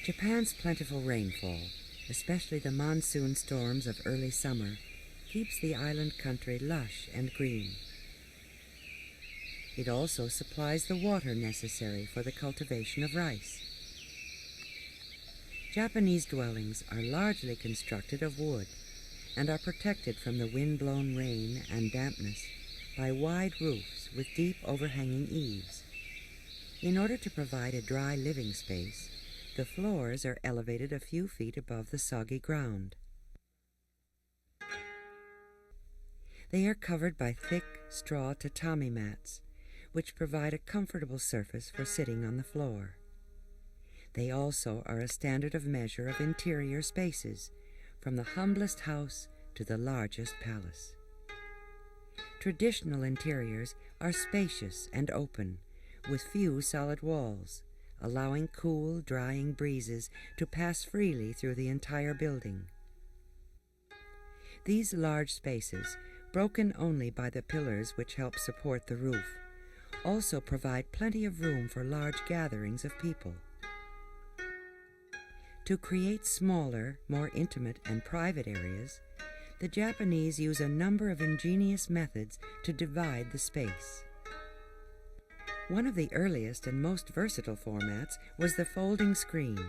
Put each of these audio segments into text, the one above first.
Japan's plentiful rainfall, especially the monsoon storms of early summer, keeps the island country lush and green. It also supplies the water necessary for the cultivation of rice. Japanese dwellings are largely constructed of wood and are protected from the wind-blown rain and dampness by wide roofs with deep overhanging eaves. In order to provide a dry living space, the floors are elevated a few feet above the soggy ground. They are covered by thick straw tatami mats, which provide a comfortable surface for sitting on the floor. They also are a standard of measure of interior spaces, from the humblest house to the largest palace. Traditional interiors are spacious and open, with few solid walls, allowing cool, drying breezes to pass freely through the entire building. These large spaces, broken only by the pillars which help support the roof, also provide plenty of room for large gatherings of people. To create smaller, more intimate and private areas, the Japanese use a number of ingenious methods to divide the space. One of the earliest and most versatile formats was the folding screen.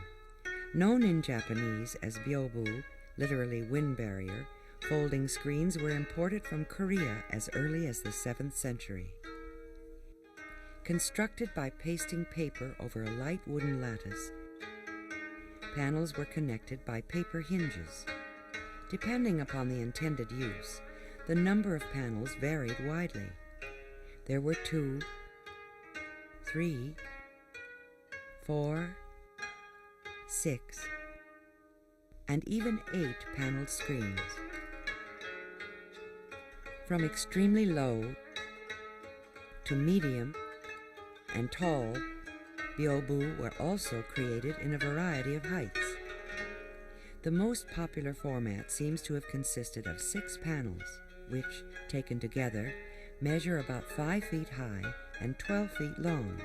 Known in Japanese as byobu, literally wind barrier, folding screens were imported from Korea as early as the 7th century. Constructed by pasting paper over a light wooden lattice, panels were connected by paper hinges. Depending upon the intended use, the number of panels varied widely. There were 2, 3, 4, 6, and even 8 paneled screens. From extremely low to medium and tall, byobu were also created in a variety of heights. The most popular format seems to have consisted of 6 panels, which, taken together, measure about 5 feet high and 12 feet long.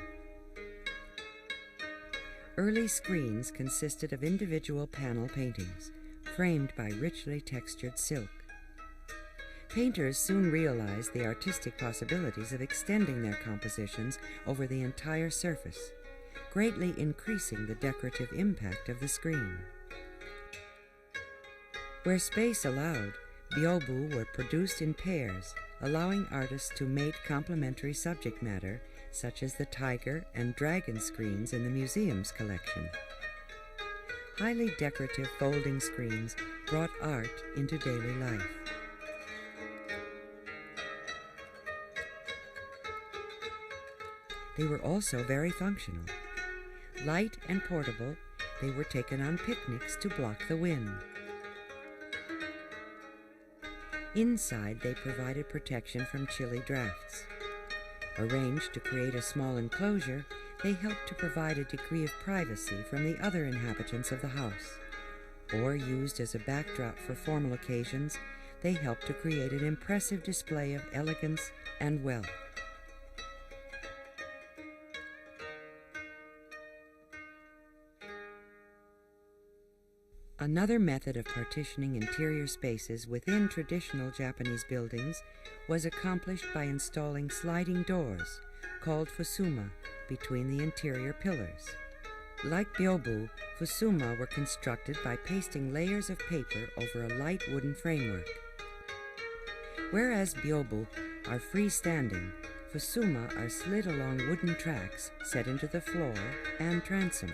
Early screens consisted of individual panel paintings, framed by richly textured silk. Painters soon realized the artistic possibilities of extending their compositions over the entire surface, greatly increasing the decorative impact of the screen. Where space allowed, byobu were produced in pairs, allowing artists to mate complementary subject matter, such as the tiger and dragon screens in the museum's collection. Highly decorative folding screens brought art into daily life. They were also very functional. Light and portable, they were taken on picnics to block the wind. Inside, they provided protection from chilly drafts. Arranged to create a small enclosure, they helped to provide a degree of privacy from the other inhabitants of the house. Or used as a backdrop for formal occasions, they helped to create an impressive display of elegance and wealth. Another method of partitioning interior spaces within traditional Japanese buildings was accomplished by installing sliding doors, called fusuma, between the interior pillars. Like byobu, fusuma were constructed by pasting layers of paper over a light wooden framework. Whereas byobu are freestanding, fusuma are slid along wooden tracks set into the floor and transom.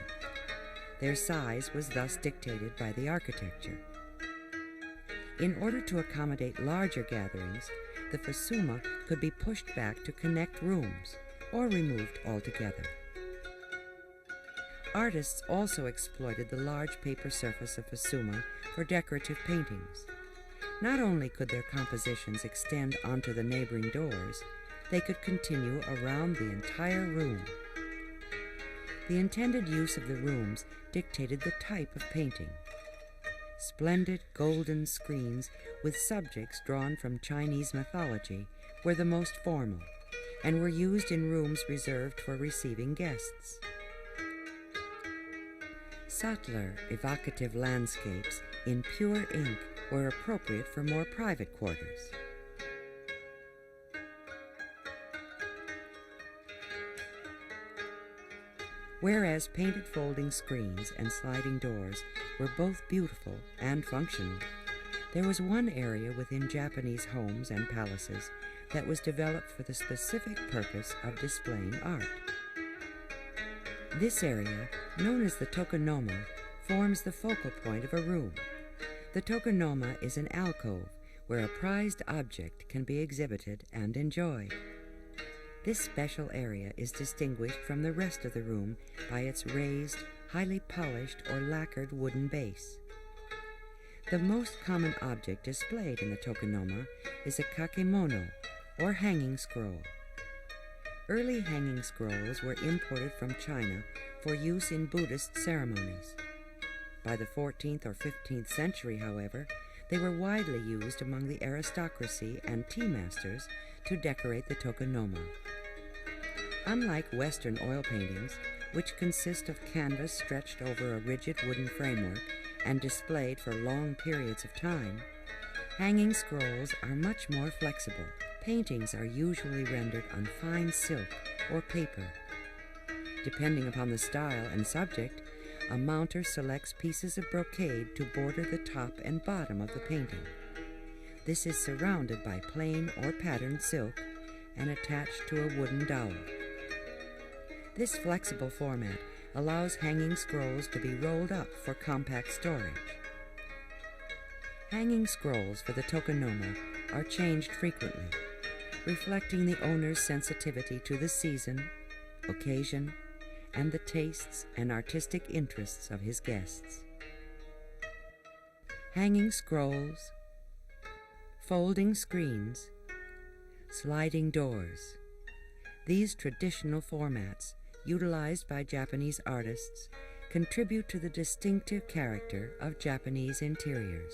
Their size was thus dictated by the architecture. In order to accommodate larger gatherings, the fusuma could be pushed back to connect rooms or removed altogether. Artists also exploited the large paper surface of fusuma for decorative paintings. Not only could their compositions extend onto the neighboring doors, they could continue around the entire room. The intended use of the rooms dictated the type of painting. Splendid golden screens with subjects drawn from Chinese mythology were the most formal and were used in rooms reserved for receiving guests. Subtler, evocative landscapes in pure ink were appropriate for more private quarters. Whereas painted folding screens and sliding doors were both beautiful and functional, there was one area within Japanese homes and palaces that was developed for the specific purpose of displaying art. This area, known as the Tokonoma, forms the focal point of a room. The Tokonoma is an alcove where a prized object can be exhibited and enjoyed. This special area is distinguished from the rest of the room by its raised, highly polished or lacquered wooden base. The most common object displayed in the Tokonoma is a kakemono, or hanging scroll. Early hanging scrolls were imported from China for use in Buddhist ceremonies. By the 14th or 15th century, however, they were widely used among the aristocracy and tea masters to decorate the Tokonoma. Unlike Western oil paintings, which consist of canvas stretched over a rigid wooden framework and displayed for long periods of time, hanging scrolls are much more flexible. Paintings are usually rendered on fine silk or paper. Depending upon the style and subject, a mounter selects pieces of brocade to border the top and bottom of the painting. This is surrounded by plain or patterned silk and attached to a wooden dowel. This flexible format allows hanging scrolls to be rolled up for compact storage. Hanging scrolls for the Tokonoma are changed frequently, reflecting the owner's sensitivity to the season, occasion, and the tastes and artistic interests of his guests. Hanging scrolls, folding screens, sliding doors. These traditional formats, utilized by Japanese artists, contribute to the distinctive character of Japanese interiors.